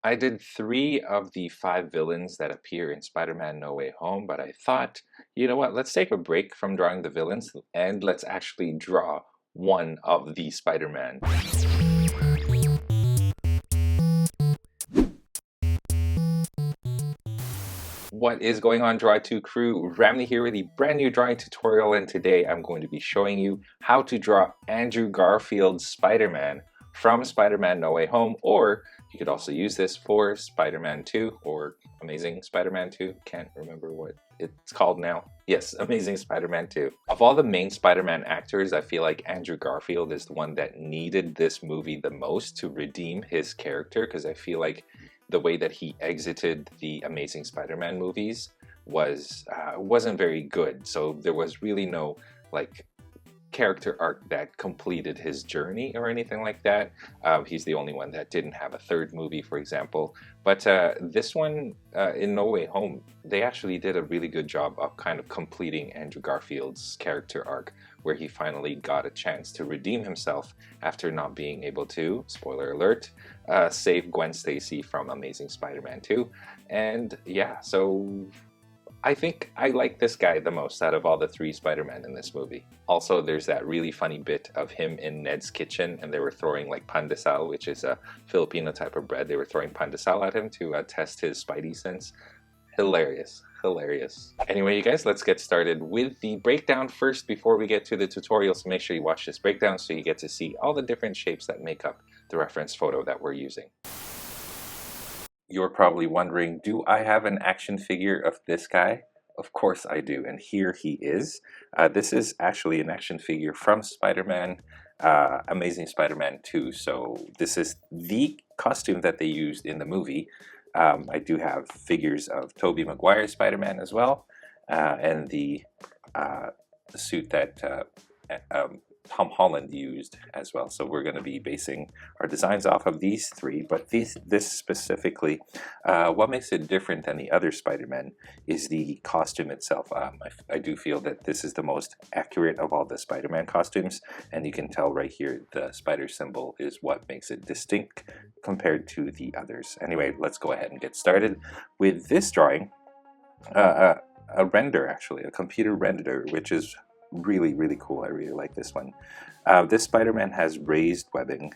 I did 3 of the 5 villains that appear in Spider-Man No Way Home, but I thought, you know what, let's take a break from drawing the villains and let's actually draw one of the Spider-Man. What is going on, Draw2 crew? Ramney here with a brand new drawing tutorial, and today I'm going to be showing you how to draw Andrew Garfield's Spider-Man from Spider-Man No Way Home, or you could also use this for Spider-Man 2 or Amazing Spider-Man 2. Can't remember what it's called now. Yes, Amazing Spider-Man 2. Of all the main Spider-Man actors, I feel like Andrew Garfield is the one that needed this movie the most to redeem his character, because I feel like the way that he exited the Amazing Spider-Man movies wasn't very good. So there was really no like character arc that completed his journey or anything like that. He's the only one that didn't have a third movie, for example. But this one, in No Way Home, they actually did a really good job of kind of completing Andrew Garfield's character arc, where he finally got a chance to redeem himself after not being able to, spoiler alert, save Gwen Stacy from Amazing Spider-Man 2. And yeah, so I think I like this guy the most out of all the 3 Spider-Man in this movie. Also, there's that really funny bit of him in Ned's kitchen, and they were throwing like pandesal, which is a Filipino type of bread. They were throwing pandesal at him to test his spidey sense. Hilarious. Hilarious. Anyway, you guys, let's get started with the breakdown first before we get to the tutorial. So make sure you watch this breakdown so you get to see all the different shapes that make up the reference photo that we're using. You're probably wondering, do I have an action figure of this guy? Of course I do, and here he is. This is actually an action figure from Spider-Man, Amazing Spider-Man 2. So this is the costume that they used in the movie. I do have figures of Tobey Maguire's Spider-Man as well, and the suit that Tom Holland used as well. So we're going to be basing our designs off of these 3, but this specifically, what makes it different than the other Spider-Man is the costume itself. I do feel that this is the most accurate of all the Spider-Man costumes, and you can tell right here the spider symbol is what makes it distinct compared to the others. Anyway, let's go ahead and get started with this drawing. A render, actually, a computer render, which is really cool. I really like this one. This Spider-Man has raised webbing,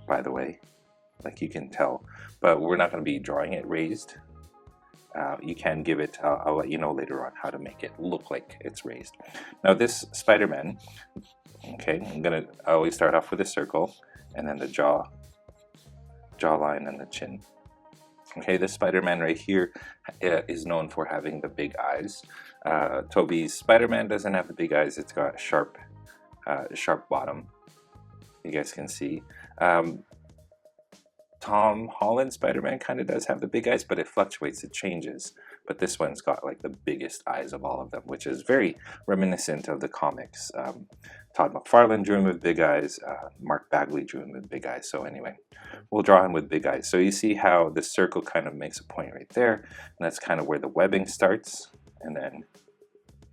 by the way, like you can tell, but we're not going to be drawing it raised. You can give it, I'll let you know later on how to make it look like it's raised. Now this Spider-Man, okay, I always start off with a circle and then the jawline and the chin. Okay, this Spider-Man right here is known for having the big eyes. Tobey's Spider-Man doesn't have the big eyes. It's got a sharp bottom. You guys can see. Tom Holland Spider-Man kind of does have the big eyes, but it fluctuates, it changes. But this one's got like the biggest eyes of all of them, which is very reminiscent of the comics. Todd McFarlane drew him with big eyes. Mark Bagley drew him with big eyes. So anyway, we'll draw him with big eyes. So you see how the circle kind of makes a point right there, and that's kind of where the webbing starts. And then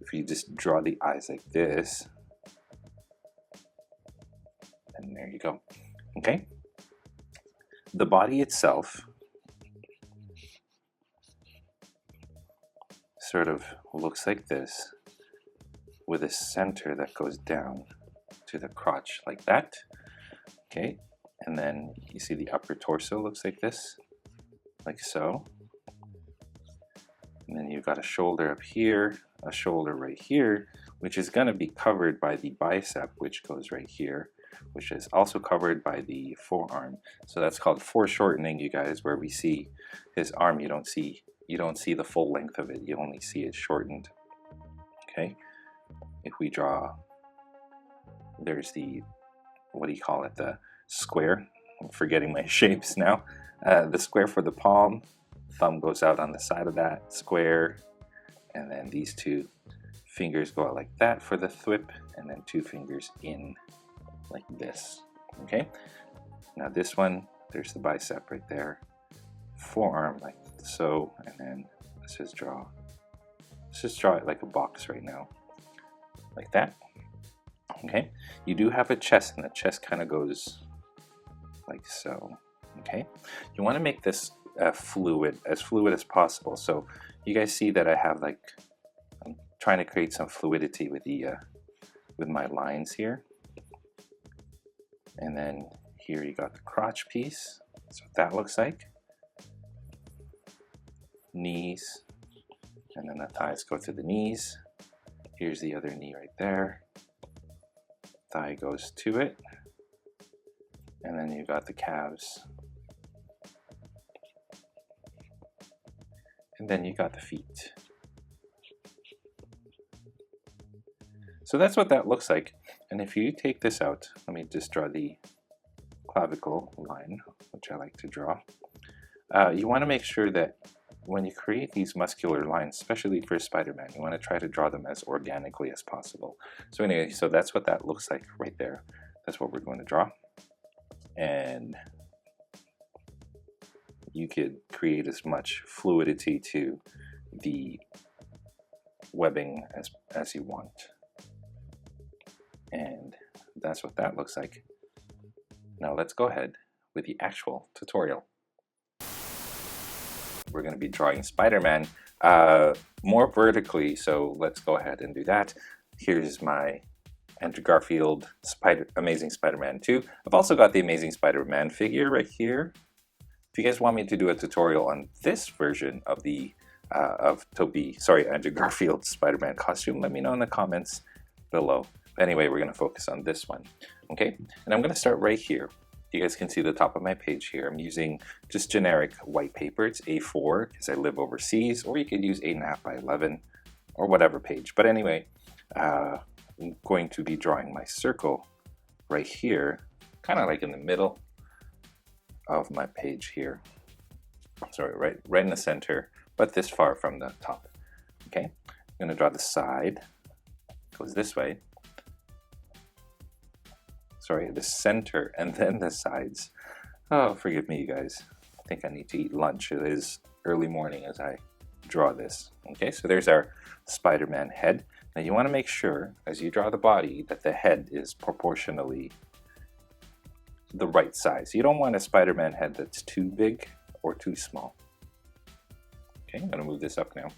if you just draw the eyes like this, and there you go. Okay. The body itself sort of looks like this, with a center that goes down to the crotch like that. Okay, and then you see the upper torso looks like this, like so. And then you've got a shoulder up here, a shoulder right here, which is going to be covered by the bicep, which goes right here, which is also covered by the forearm. So that's called foreshortening, you guys, where we see his arm, you don't see the full length of it, you only see it shortened. Okay, if we draw, there's the, what do you call it, the square. I'm forgetting my shapes now. The square for the palm, thumb goes out on the side of that square, and then these 2 fingers go out like that for the thwip, and then 2 fingers in like this. Okay, now this one, there's the bicep right there, forearm like so, and then let's just draw it like a box right now, like that. Okay, you do have a chest, and the chest kind of goes like so. Okay, you want to make this fluid as possible. So you guys see that I have like, I'm trying to create some fluidity with the with my lines here. And then here you got the crotch piece. That's what that looks like. Knees, and then the thighs go to the knees. Here's the other knee right there. Thigh goes to it. And then you got the calves. And then you got the feet. So that's what that looks like. And if you take this out, let me just draw the clavicle line, which I like to draw. You want to make sure that when you create these muscular lines, especially for Spider-Man, you want to try to draw them as organically as possible. So anyway, so that's what that looks like right there. That's what we're going to draw. And you could create as much fluidity to the webbing as you want. And that's what that looks like. Now let's go ahead with the actual tutorial. We're going to be drawing Spider-Man more vertically, so let's go ahead and do that. Here's my Andrew Garfield Amazing Spider-Man 2. I've also got the Amazing Spider-Man figure right here. If you guys want me to do a tutorial on this version of the Andrew Garfield Spider-Man costume, let me know in the comments below. Anyway, we're going to focus on this one, okay? And I'm going to start right here. You guys can see the top of my page here. I'm using just generic white paper. It's A4 because I live overseas, or you could use 8.5 by 11 or whatever page. But anyway, I'm going to be drawing my circle right here, kind of like in the middle of my page here. Sorry, right in the center, but this far from the top. Okay, I'm going to draw the side. Goes this way. Sorry, the center and then the sides. Oh, forgive me, you guys. I think I need to eat lunch. It is early morning as I draw this. Okay, so there's our Spider-Man head. Now you want to make sure, as you draw the body, that the head is proportionally the right size. You don't want a Spider-Man head that's too big or too small. Okay, I'm going to move this up now.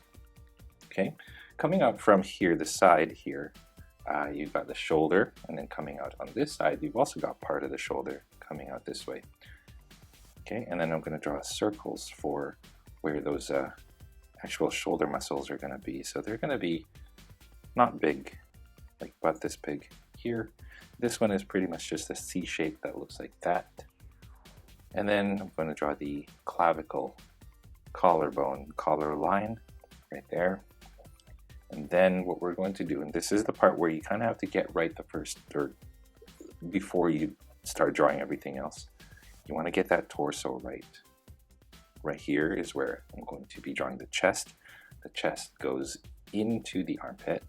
Okay, coming up from here, the side here, you've got the shoulder, and then coming out on this side, you've also got part of the shoulder coming out this way. Okay, and then I'm going to draw circles for where those actual shoulder muscles are going to be. So they're going to be not big, like about this big here. This one is pretty much just a C shape that looks like that. And then I'm going to draw the clavicle, collarbone, collar line right there. And then what we're going to do, and this is the part where you kind of have to get right the first, or before you start drawing everything else, you want to get that torso right. Right here is where I'm going to be drawing the chest. The chest goes into the armpit.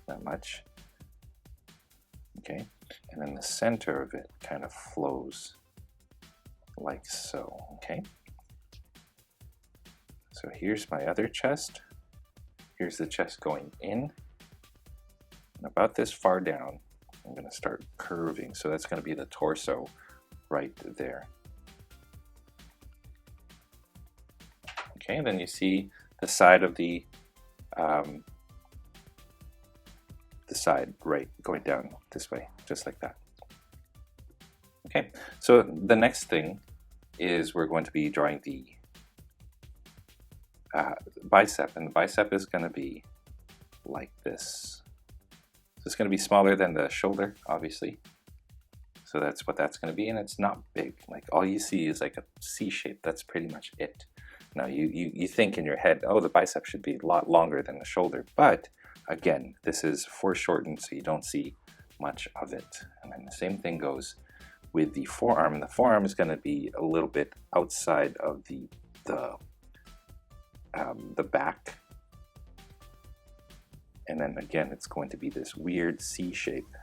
Not much. Okay, and then the center of it kind of flows like so, okay? So here's my other chest. Here's the chest going in. And about this far down, I'm going to start curving. So that's going to be the torso right there. Okay, and then you see the side of the side right going down this way, just like that. Okay, so the next thing is we're going to be drawing the bicep, and the bicep is going to be like this. So it's going to be smaller than the shoulder, obviously. So that's what that's going to be, and it's not big. Like all you see is like a C shape. That's pretty much it. Now you think in your head, oh, the bicep should be a lot longer than the shoulder, but again, this is foreshortened, so you don't see much of it. And then the same thing goes with the forearm. And the forearm is going to be a little bit outside of the back. And then again, it's going to be this weird C shape,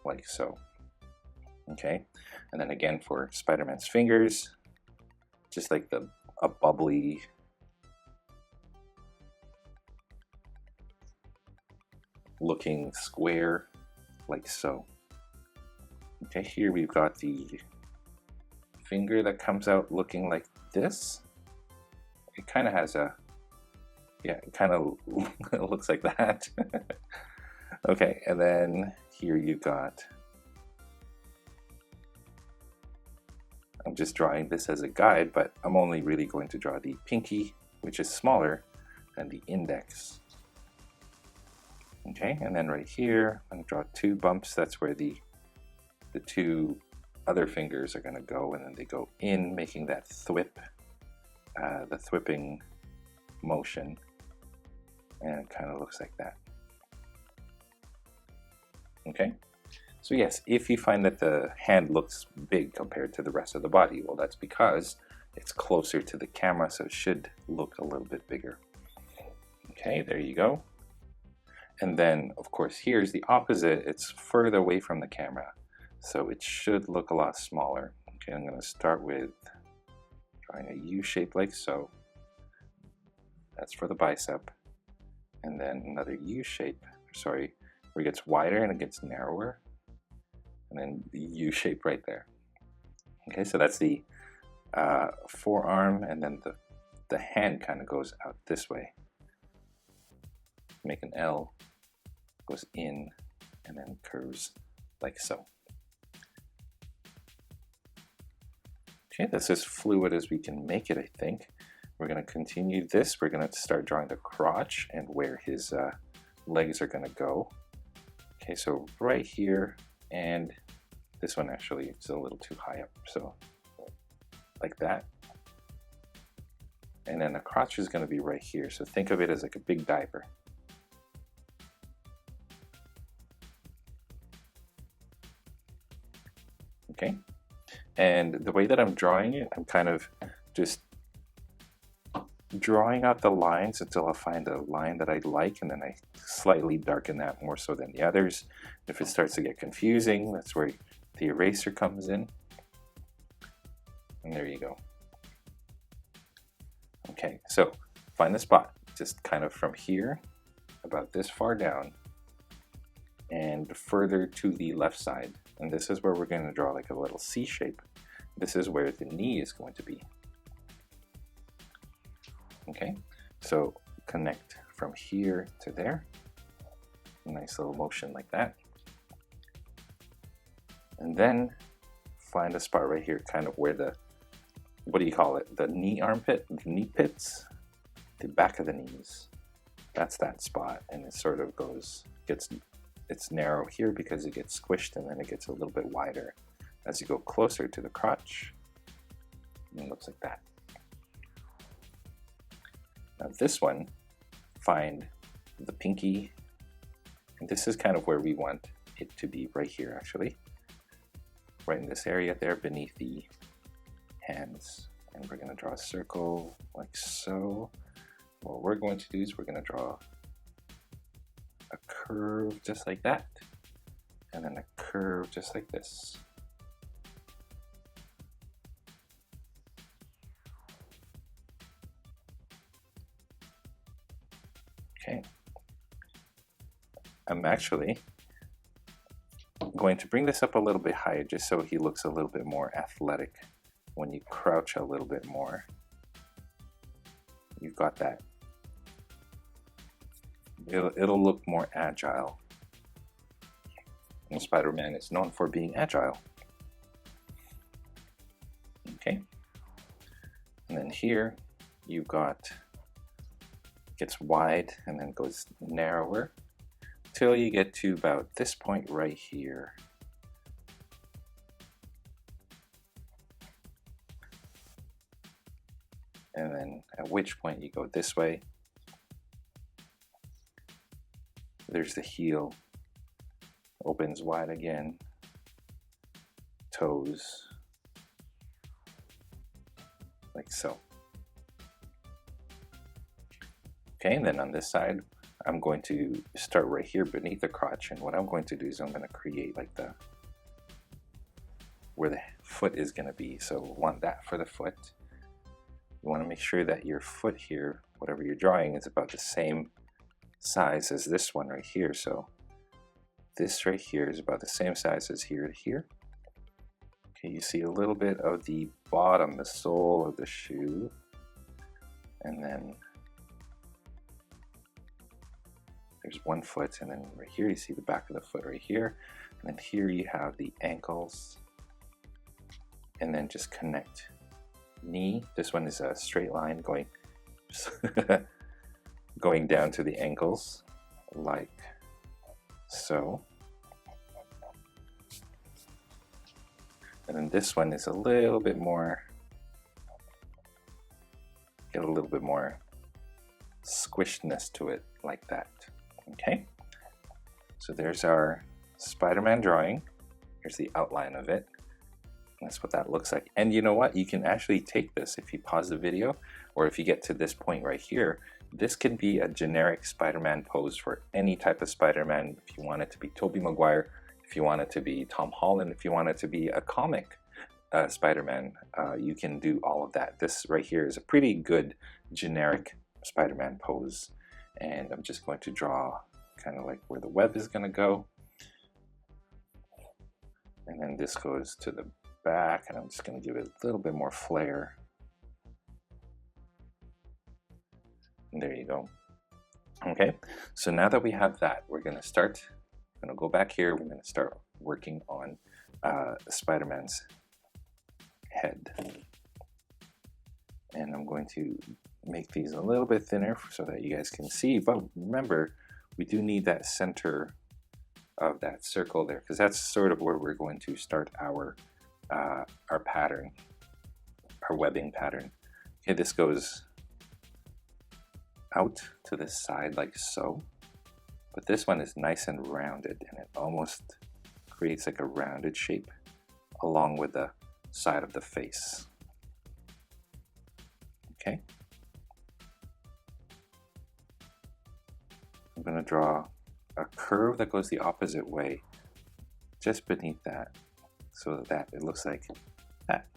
like so. Okay, and then again for Spider-Man's fingers, just like a bubbly looking square, like so. Okay, here we've got the finger that comes out looking like this. It kind of has a, yeah, it kind of looks like that. Okay, and then here you got, I'm just drawing this as a guide, but I'm only really going to draw the pinky, which is smaller than the index. Okay, and then right here, I'm going to draw 2 bumps. That's where the 2 other fingers are going to go, and then they go in, making that thwip, the thwipping motion, and it kind of looks like that. Okay, so yes, if you find that the hand looks big compared to the rest of the body, well, that's because it's closer to the camera, so it should look a little bit bigger. Okay, there you go. And then, of course, here's the opposite. It's further away from the camera, so it should look a lot smaller. Okay, I'm going to start with drawing a U shape like so. That's for the bicep. And then another U shape, sorry, where it gets wider and it gets narrower. And then the U shape right there. Okay, so that's the forearm, and then the hand kind of goes out this way. Make an L, goes in, and then curves like so. Okay, that's as fluid as we can make it, I think. We're going to continue this. We're going to start drawing the crotch and where his legs are going to go. Okay, so right here, and this one actually is a little too high up, so like that. And then the crotch is going to be right here, so think of it as like a big diaper. Okay, and the way that I'm drawing it, I'm kind of just drawing out the lines until I find a line that I like, and then I slightly darken that more so than the others. If it starts to get confusing, that's where the eraser comes in. And there you go. Okay, so find the spot, just kind of from here, about this far down, and further to the left side. And this is where we're going to draw like a little C shape. This is where the knee is going to be. Okay, so connect from here to there. A nice little motion like that. And then find a spot right here, kind of where the, what do you call it? The knee armpit, the knee pits, the back of the knees. That's that spot, and it sort of goes, it's narrow here because it gets squished, and then it gets a little bit wider as you go closer to the crotch. And it looks like that. Now this one, find the pinky, and this is kind of where we want it to be, right here actually. Right in this area there beneath the hands. And we're going to draw a circle like so. What we're going to do is we're going to draw a curve just like that, and then a curve just like this. Okay. I'm actually going to bring this up a little bit higher just so he looks a little bit more athletic. When you crouch a little bit more, you've got that. It'll look more agile. And Spider-Man is known for being agile. Okay. And then here you've got, gets wide and then goes narrower till you get to about this point right here. And then at which point you go this way. There's the heel, opens wide again, toes, like so. Okay, and then on this side, I'm going to start right here beneath the crotch, and what I'm going to do is I'm going to create like the, where the foot is going to be. So we want that for the foot. You want to make sure that your foot here, whatever you're drawing, is about the same size as this one right here. So this right here is about the same size as here to here. Okay, you see a little bit of the bottom, the sole of the shoe, and then there's one foot, and then right here you see the back of the foot right here, and then here you have the ankles, and then just connect knee. This one is a straight line going going down to the ankles like so. And then this one is a little bit more, get a little bit more squishness to it like that. Okay, so there's our Spider-Man drawing. Here's the outline of it. That's what that looks like. And you know what? You can actually take this, if you pause the video, or if you get to this point right here, this can be a generic Spider-Man pose for any type of Spider-Man. If you want it to be Tobey Maguire, if you want it to be Tom Holland, if you want it to be a comic Spider-Man, you can do all of that. This right here is a pretty good generic Spider-Man pose. And I'm just going to draw kind of like where the web is going to go. And then this goes to the back, and I'm just going to give it a little bit more flair. And there you go. Okay, so now that we have that, we're going to start, I'm going to go back here, we're going to start working on Spider-Man's head. And I'm going to make these a little bit thinner so that you guys can see, but remember, we do need that center of that circle there, because that's sort of where we're going to start our pattern, our webbing pattern. Okay, this goes out to the side like so, but this one is nice and rounded, and it almost creates like a rounded shape along with the side of the face. Okay, I'm going to draw a curve that goes the opposite way just beneath that, so that it looks like that.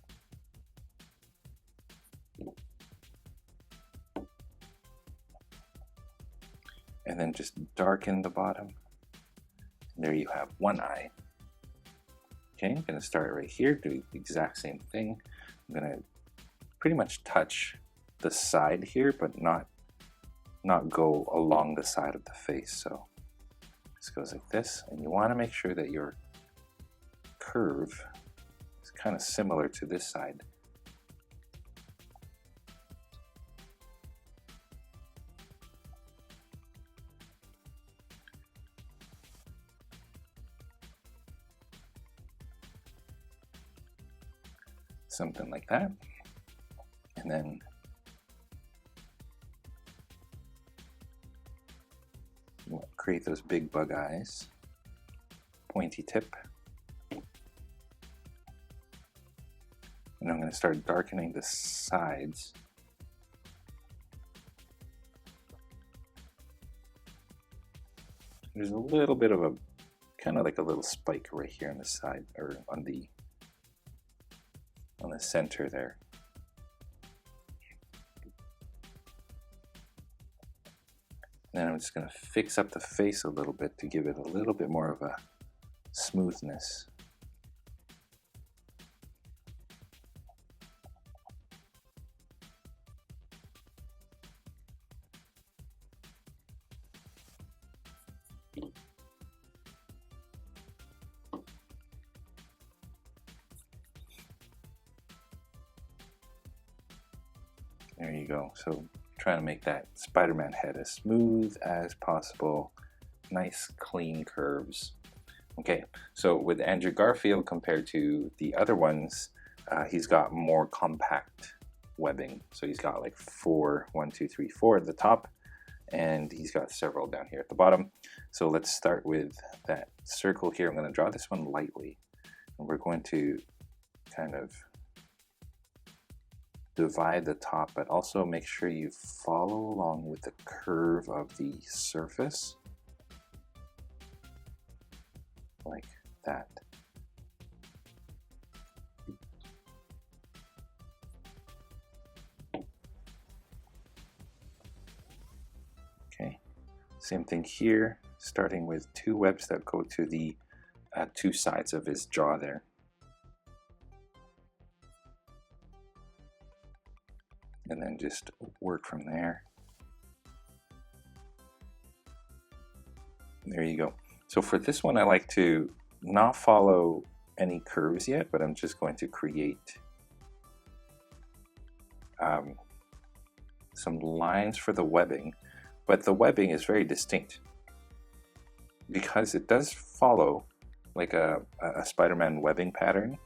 And then just darken the bottom. And there you have one eye. Okay, I'm going to start right here, do the exact same thing. I'm going to pretty much touch the side here, but not go along the side of the face. So this goes like this, and you want to make sure that your curve is kind of similar to this side. Something like that. And then we'll create those big bug eyes, pointy tip. And I'm going to start darkening the sides. There's a little bit of a, kind of like a little spike right here on the side, or on the center there. Then I'm just going to fix up the face a little bit to give it a little bit more of a smoothness. There you go. So trying to make that Spider-Man head as smooth as possible. Nice clean curves. Okay, so with Andrew Garfield compared to the other ones, he's got more compact webbing. So he's got like 4 at the top, and he's got several down here at the bottom. So let's start with that circle here. I'm going to draw this one lightly, and we're going to kind of divide the top, but also make sure you follow along with the curve of the surface like that. Okay, same thing here, starting with 2 webs that go to the 2 sides of his jaw there. and then just work from there. There you go. So for this one, I like to not follow any curves yet, but I'm just going to create some lines for the webbing. But the webbing is very distinct because it does follow like a Spider-Man webbing pattern.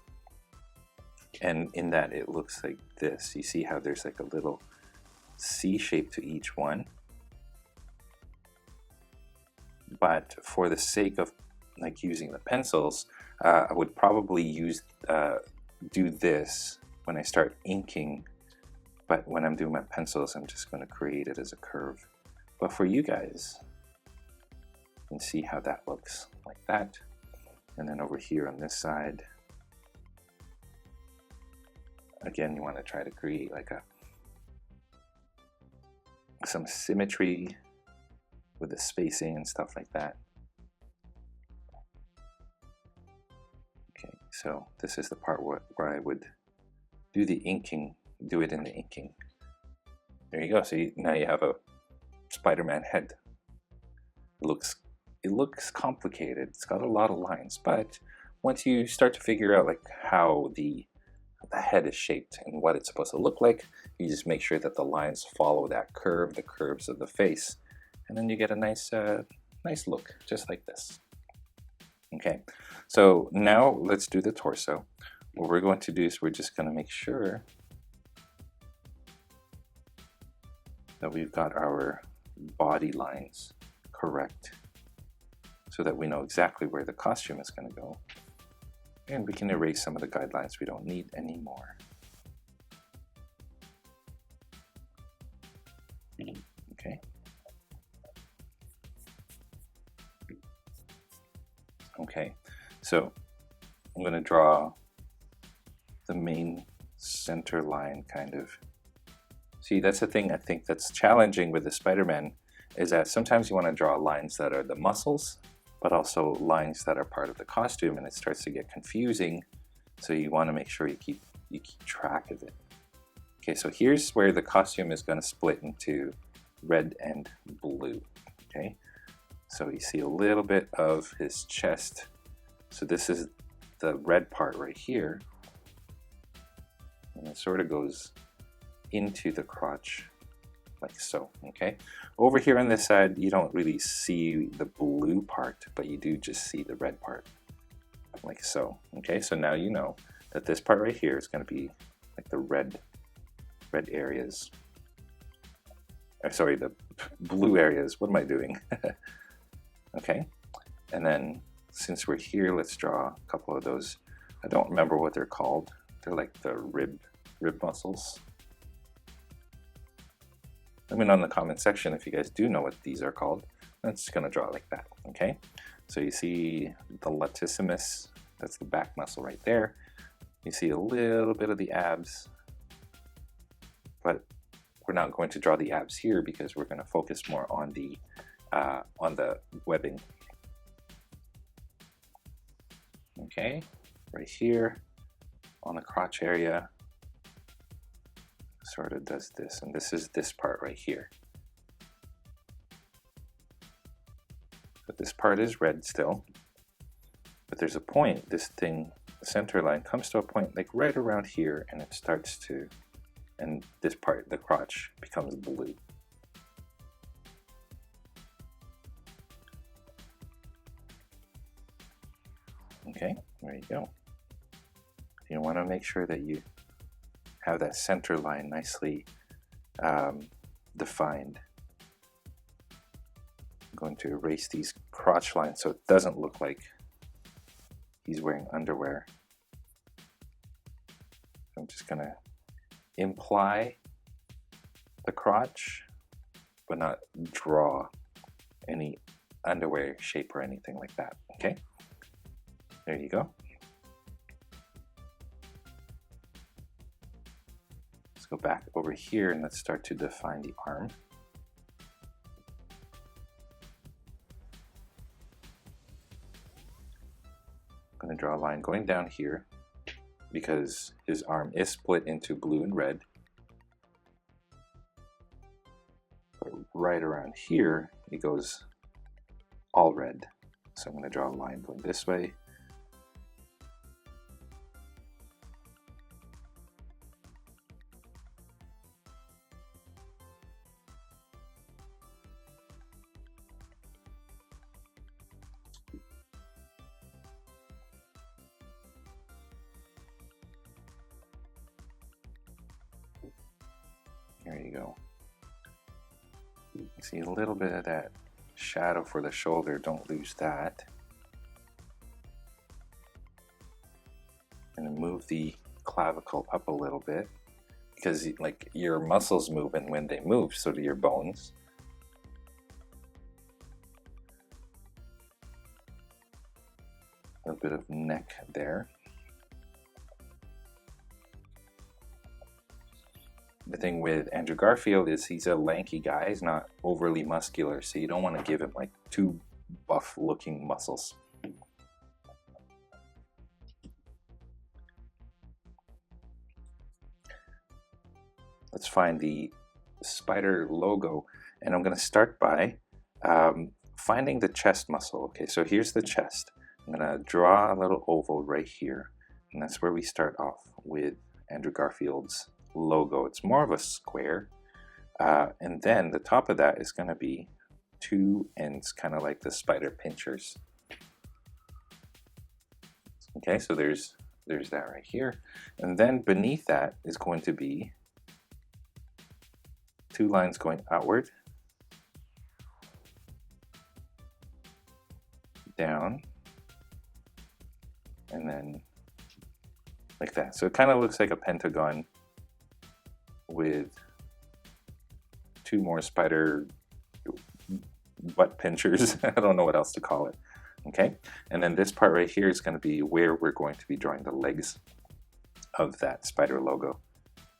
And in that it looks like this. You see how there's like a little C shape to each one. But for the sake of like using the pencils, I would probably do this when I start inking. But when I'm doing my pencils, I'm just going to create it as a curve. But for you guys, you can see how that looks like that. And then over here on this side, again, you want to try to create like some symmetry with the spacing and stuff like that. Okay, so this is the part where I would do the inking, do it in the inking. There you go. So now you have a Spider-Man head. It looks complicated. It's got a lot of lines, but once you start to figure out like how the head is shaped and what it's supposed to look like, you just make sure that the lines follow that curve, the curves of the face, and then you get a nice look, just like this. Okay, so now let's do the torso. What we're going to do is we're just going to make sure that we've got our body lines correct so that we know exactly where the costume is going to go. And we can erase some of the guidelines we don't need anymore. Okay. Okay, so I'm going to draw the main center line kind of. See, that's the thing I think that's challenging with the Spider-Man, is that sometimes you want to draw lines that are the muscles, but also lines that are part of the costume, and it starts to get confusing. So you want to make sure you keep track of it. Okay, so here's where the costume is going to split into red and blue. Okay, so you see a little bit of his chest. So this is the red part right here, and it sort of goes into the crotch like so. Okay, over here on this side you don't really see the blue part, but you do just see the red part like so. Okay, so now you know that this part right here is going to be like the red areas. Sorry, the blue areas. What am I doing? Okay, and then since we're here, let's draw a couple of those. I don't remember what they're called. They're like the rib muscles. Let me know in the comment section if you guys do know what these are called. I'm just going to draw it like that. Okay, so you see the latissimus, that's the back muscle right there. You see a little bit of the abs, but we're not going to draw the abs here because we're going to focus more on the webbing. Okay, right here on the crotch area, sort of does this, and this is this part right here. But this part is red still, but there's a point, this thing, the center line comes to a point like right around here, and it starts to, and this part, the crotch, becomes blue. Okay, there you go. You want to make sure that you have that center line nicely defined. I'm going to erase these crotch lines so it doesn't look like he's wearing underwear. I'm just going to imply the crotch, but not draw any underwear shape or anything like that. Okay, there you go. Let's go back over here and let's start to define the arm. I'm going to draw a line going down here because his arm is split into blue and red. But right around here, it goes all red. So I'm going to draw a line going this way. There you go. You see a little bit of that shadow for the shoulder, don't lose that. And move the clavicle up a little bit, because like your muscles move, and when they move, so do your bones. A little bit of neck there. The thing with Andrew Garfield is he's a lanky guy. He's not overly muscular, so you don't want to give him like too buff looking muscles. Let's find the spider logo, and I'm going to start by finding the chest muscle. Okay, so here's the chest. I'm going to draw a little oval right here, and that's where we start off with Andrew Garfield's logo. It's more of a square, and then the top of that is going to be two ends, kind of like the spider pinchers. Okay, so there's that right here, and then beneath that is going to be two lines going outward, down, and then like that. So it kind of looks like a pentagon with two more spider butt pinchers. I don't know what else to call it. Okay, and then this part right here is going to be where we're going to be drawing the legs of that spider logo.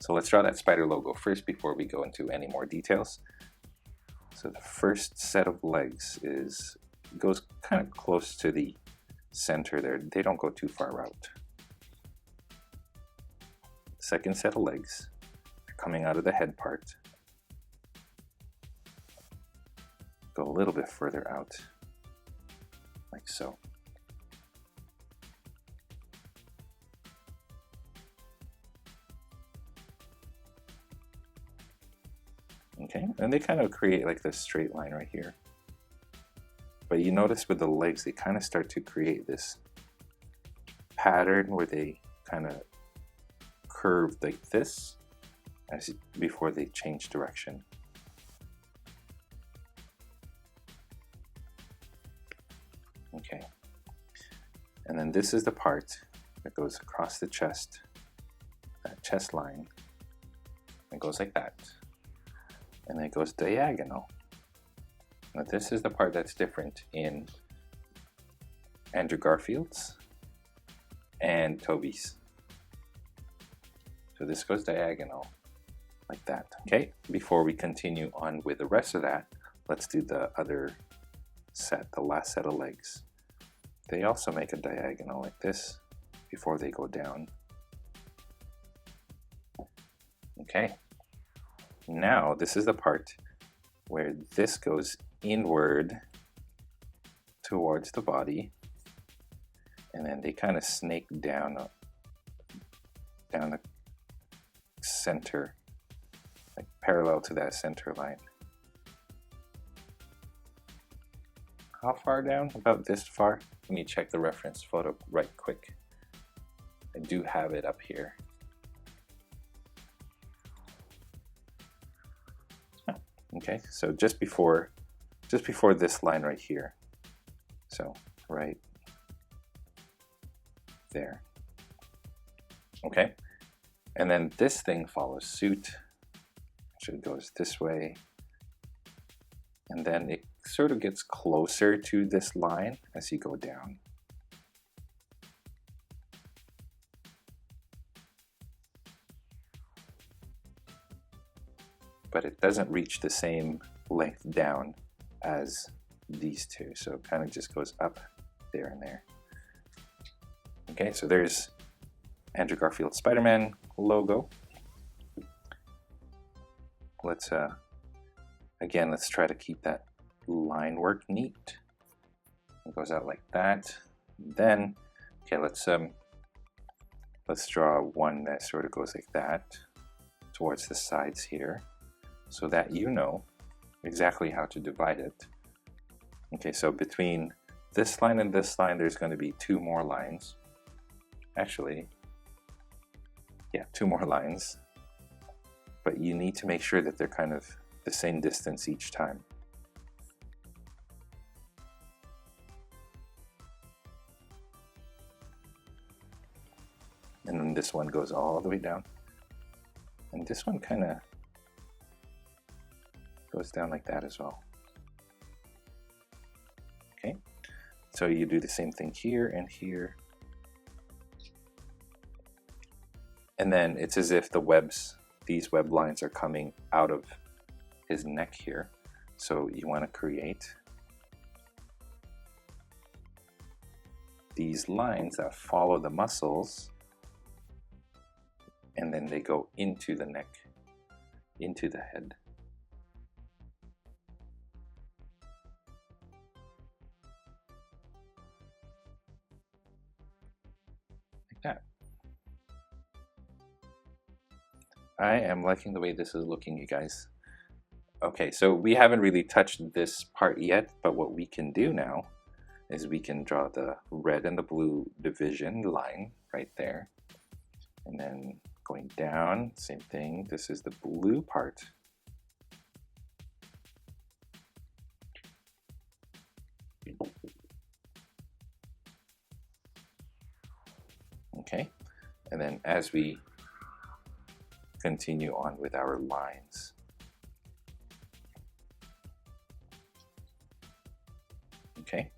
So let's draw that spider logo first before we go into any more details. So the first set of legs goes kind of close to the center there. They don't go too far out. Second set of legs coming out of the head part. Go a little bit further out, like so. Okay, and they kind of create like this straight line right here. But you notice with the legs, they kind of start to create this pattern where they kind of curve like this before they change direction. Okay, and then this is the part that goes across the chest, that chest line. It goes like that, and then it goes diagonal. Now this is the part that's different in Andrew Garfield's and Toby's. So this goes diagonal like that. Okay, before we continue on with the rest of that, let's do the other set, the last set of legs. They also make a diagonal like this before they go down. Okay, now this is the part where this goes inward towards the body, and then they kind of snake down the center, like parallel to that center line. How far down? About this far. Let me check the reference photo right quick. I do have it up here. Okay, so just before this line right here. So right there. Okay, and then this thing follows suit. Actually goes this way, and then it sort of gets closer to this line as you go down. But it doesn't reach the same length down as these two, so it kind of just goes up there and there. Okay, so there's Andrew Garfield Spider-Man logo. Let's Again, let's try to keep that line work neat. It goes out like that. Then, okay, let's draw one that sort of goes like that towards the sides here, so that you know exactly how to divide it. Okay, so between this line and this line, there's going to be two more lines. Actually, yeah, two more lines. But you need to make sure that they're kind of the same distance each time. And then this one goes all the way down. And this one kind of goes down like that as well. Okay, so you do the same thing here and here. And then it's as if the webs, these web lines are coming out of his neck here. So you want to create these lines that follow the muscles, and then they go into the neck, into the head. Like that. I am liking the way this is looking, you guys. Okay, so we haven't really touched this part yet, but what we can do now is we can draw the red and the blue division line right there. And then going down, same thing. This is the blue part. Okay, and then as we continue on with our lines, okay,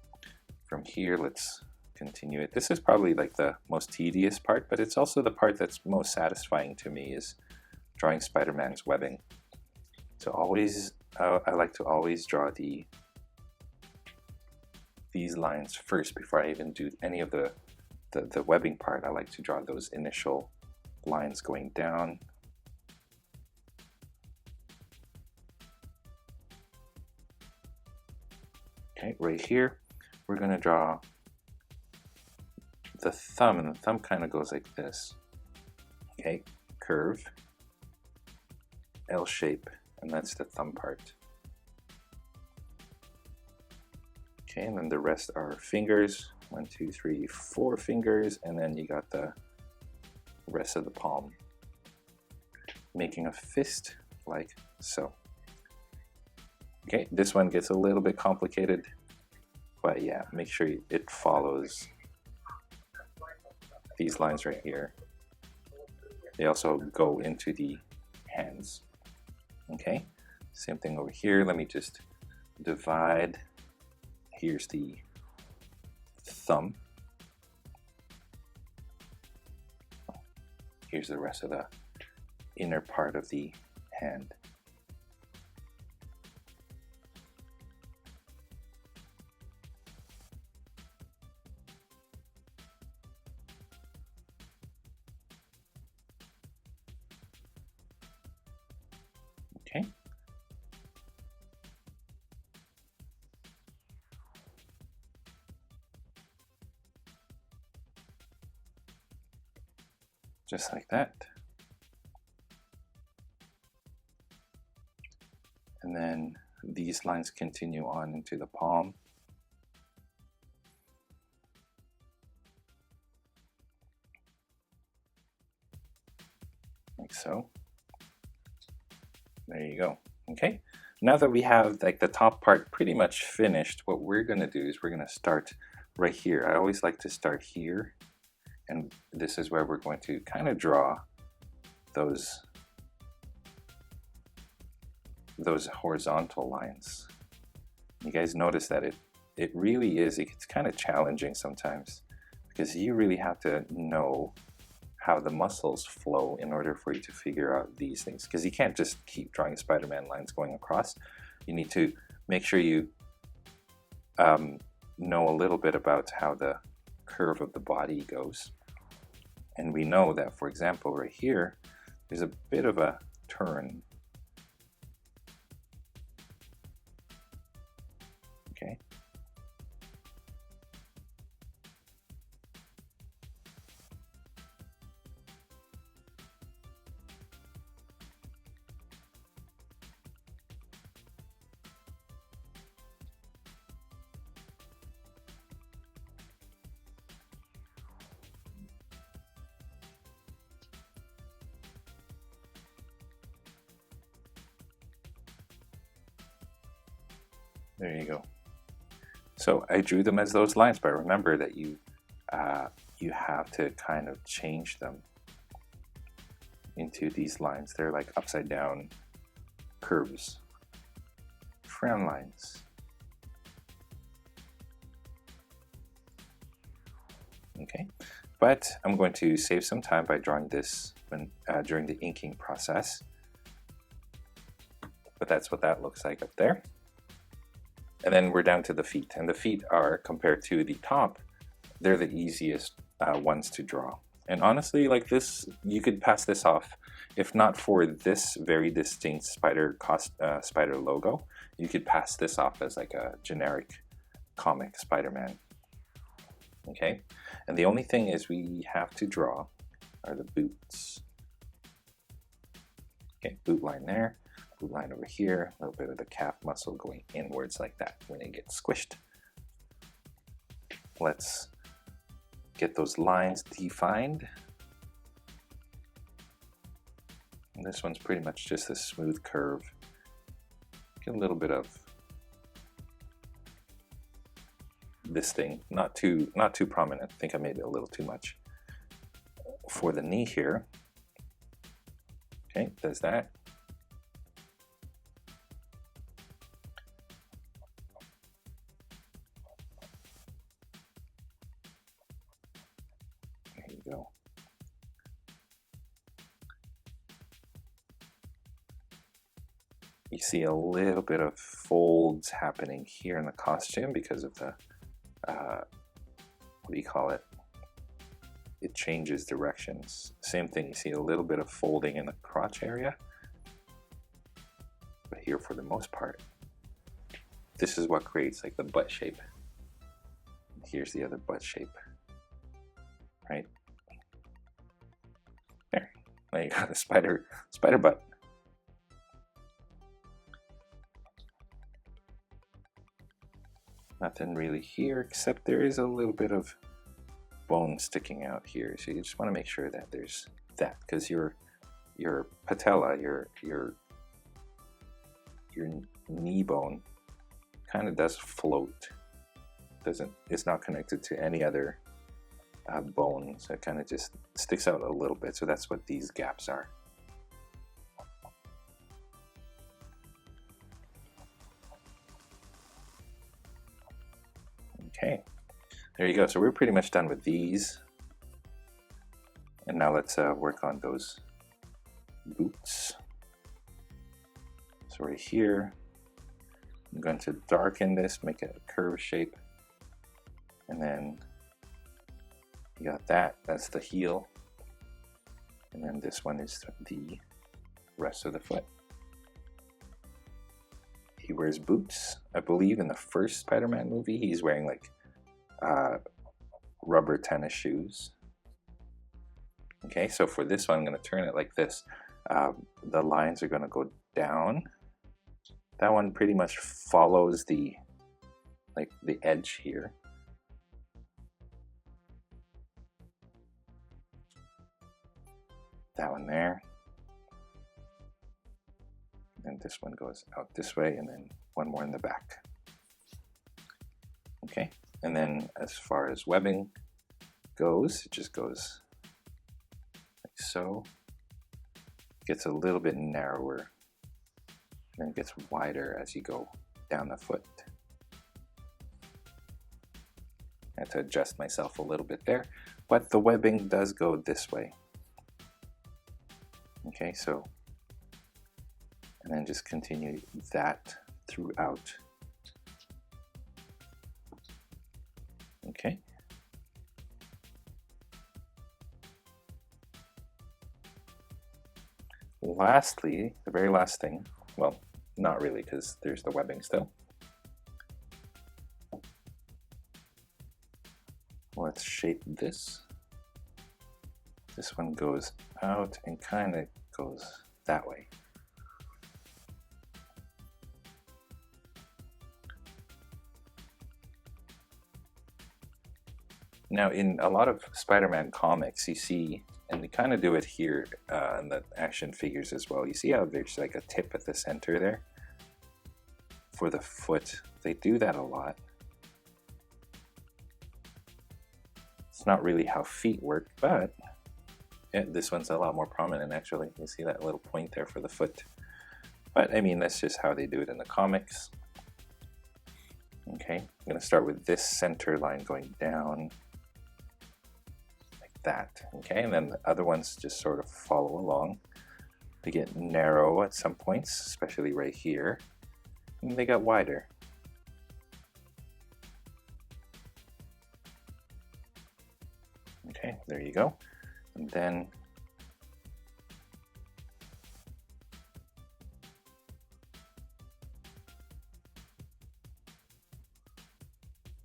from here let's continue it. This is probably like the most tedious part, but it's also the part that's most satisfying to me, is drawing Spider-Man's webbing. So always, I like to always draw these lines first before I even do any of the webbing part. I like to draw those initial lines going down. Okay, right here, we're going to draw the thumb, and the thumb kind of goes like this. Okay, curve, L shape, and that's the thumb part. Okay, and then the rest are fingers. 1, 2, 3, 4 fingers, and then you got the rest of the palm, making a fist like so. Okay, this one gets a little bit complicated, but yeah, make sure it follows these lines right here. They also go into the hands. Okay, same thing over here. Let me just divide. Here's the thumb. Here's the rest of the inner part of the hand. Okay. Just like that. And then these lines continue on into the palm. Like so. There you go. Okay. Now that we have like the top part pretty much finished, what we're going to do is we're going to start right here. I always like to start here. And this is where we're going to kind of draw those horizontal lines. You guys notice that it really is, it's kind of challenging sometimes, because you really have to know how the muscles flow in order for you to figure out these things, because you can't just keep drawing Spider-Man lines going across. You need to make sure you know a little bit about how the curve of the body goes. And we know that, for example, right here, there's a bit of a turn. There you go. So I drew them as those lines, but remember that you have to kind of change them into these lines. They're like upside down curves, frown lines. Okay, but I'm going to save some time by drawing this during the inking process. But that's what that looks like up there. And then we're down to the feet, and the feet are, compared to the top, they're the easiest ones to draw. And honestly, like this, you could pass this off. If not for this very distinct spider logo, you could pass this off as like a generic comic Spider-Man. Okay, and the only thing is we have to draw are the boots. Okay, boot line there. Line over here, a little bit of the calf muscle going inwards like that when it gets squished. Let's get those lines defined. And this one's pretty much just a smooth curve. Get a little bit of this thing, not too prominent. I think I made it a little too much. For the knee here, okay, does that. Go. You see a little bit of folds happening here in the costume because of the what do you call it? It changes directions. Same thing, you see a little bit of folding in the crotch area. But here, for the most part, this is what creates like the butt shape. Here's the other butt shape. Right? There. Now you got a spider butt. Nothing really here, except there is a little bit of bone sticking out here. So you just want to make sure that there's that, because your patella, your knee bone, kind of does float. It's not connected to any other bone, so it kind of just sticks out a little bit. So that's what these gaps are. Okay, there you go. So we're pretty much done with these. And now let's work on those boots. So right here, I'm going to darken this, make it a curve shape. And then you got that, that's the heel. And then this one is the rest of the foot. He wears boots. I believe in the first Spider-Man movie, he's wearing like rubber tennis shoes. Okay, so for this one, I'm going to turn it like this. The lines are going to go down. That one pretty much follows the edge here. That one there. And this one goes out this way, and then one more in the back. Okay, and then as far as webbing goes, it just goes like so. Gets a little bit narrower, and then it gets wider as you go down the foot. I had to adjust myself a little bit there, but the webbing does go this way. Okay, so, and then just continue that throughout. Okay. Lastly, the very last thing, well, not really, because there's the webbing still. Let's shape this. This one goes out and kind of goes that way. Now, in a lot of Spider-Man comics, you see, and they kind of do it here in the action figures as well, you see how there's like a tip at the center there? for the foot. They do that a lot. It's not really how feet work, but this one's a lot more prominent actually. You see that little point there for the foot. But I mean, that's just how they do it in the comics. Okay, I'm going to start with this center line going down like that. Okay, and then the other ones just sort of follow along. They get narrow at some points, especially right here, and they get wider. Okay, there you go. And then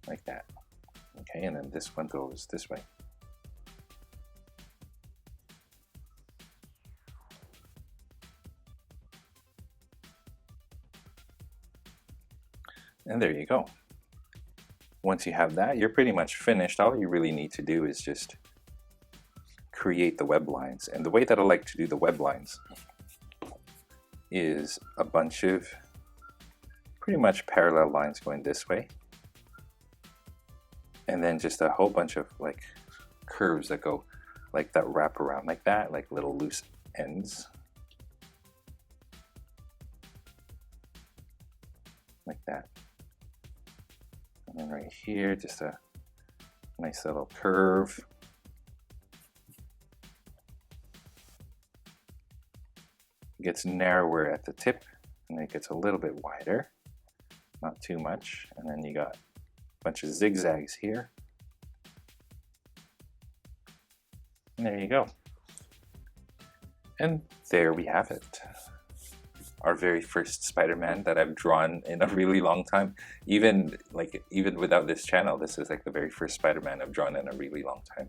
like that. Okay, and then this one goes this way. And there you go. Once you have that, you're pretty much finished. All you really need to do is just create the web lines. And the way that I like to do the web lines is a bunch of pretty much parallel lines going this way. And then just a whole bunch of like curves that go like that, wrap around like that, like little loose ends. Like that. And then right here, just a nice little curve. It gets narrower at the tip, and then it gets a little bit wider, not too much. And then you got a bunch of zigzags here. And there you go. And there we have it. Our very first Spider-Man that I've drawn in a really long time. Even without this channel, this is like the very first Spider-Man I've drawn in a really long time.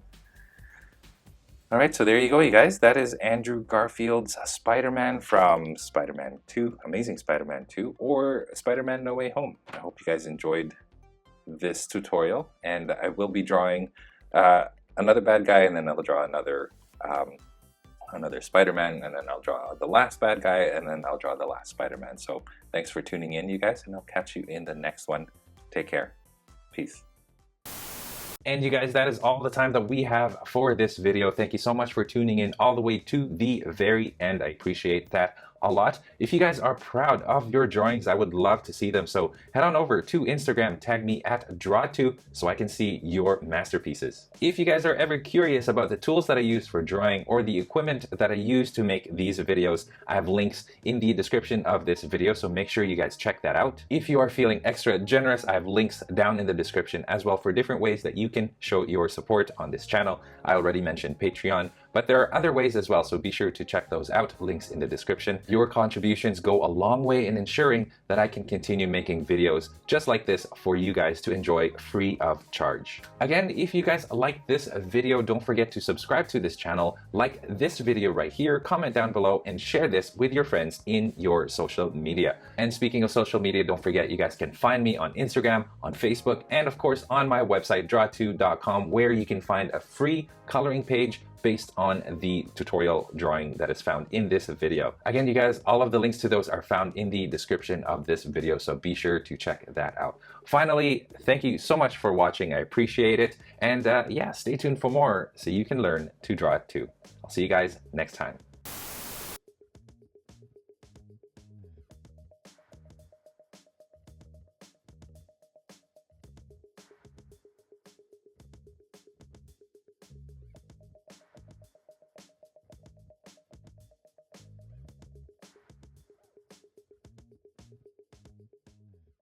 Alright, so there you go, you guys. That is Andrew Garfield's Spider-Man from Spider-Man 2, Amazing Spider-Man 2, or Spider-Man No Way Home. I hope you guys enjoyed this tutorial, and I will be drawing another bad guy, and then I'll draw another Spider-Man, and then I'll draw the last bad guy, and then I'll draw the last Spider-Man. So thanks for tuning in, you guys, and I'll catch you in the next one. Take care. Peace. And you guys, that is all the time that we have for this video. Thank you so much for tuning in all the way to the very end. I appreciate that a lot. If you guys are proud of your drawings, I would love to see them. So head on over to Instagram, tag me at Draw2 so I can see your masterpieces. If you guys are ever curious about the tools that I use for drawing or the equipment that I use to make these videos, I have links in the description of this video, so make sure you guys check that out. If you are feeling extra generous, I have links down in the description as well for different ways that you can show your support on this channel. I already mentioned Patreon, but there are other ways as well, so be sure to check those out. Links in the description. Your contributions go a long way in ensuring that I can continue making videos just like this for you guys to enjoy free of charge. Again, if you guys like this video, don't forget to subscribe to this channel, like this video right here, comment down below, and share this with your friends in your social media. And speaking of social media, don't forget you guys can find me on Instagram, on Facebook, and of course on my website, draw2.com, where you can find a free coloring page based on the tutorial drawing that is found in this video. Again, you guys, all of the links to those are found in the description of this video, so be sure to check that out. Finally, thank you so much for watching. I appreciate it. And yeah, stay tuned for more so you can learn to draw it too. I'll see you guys next time.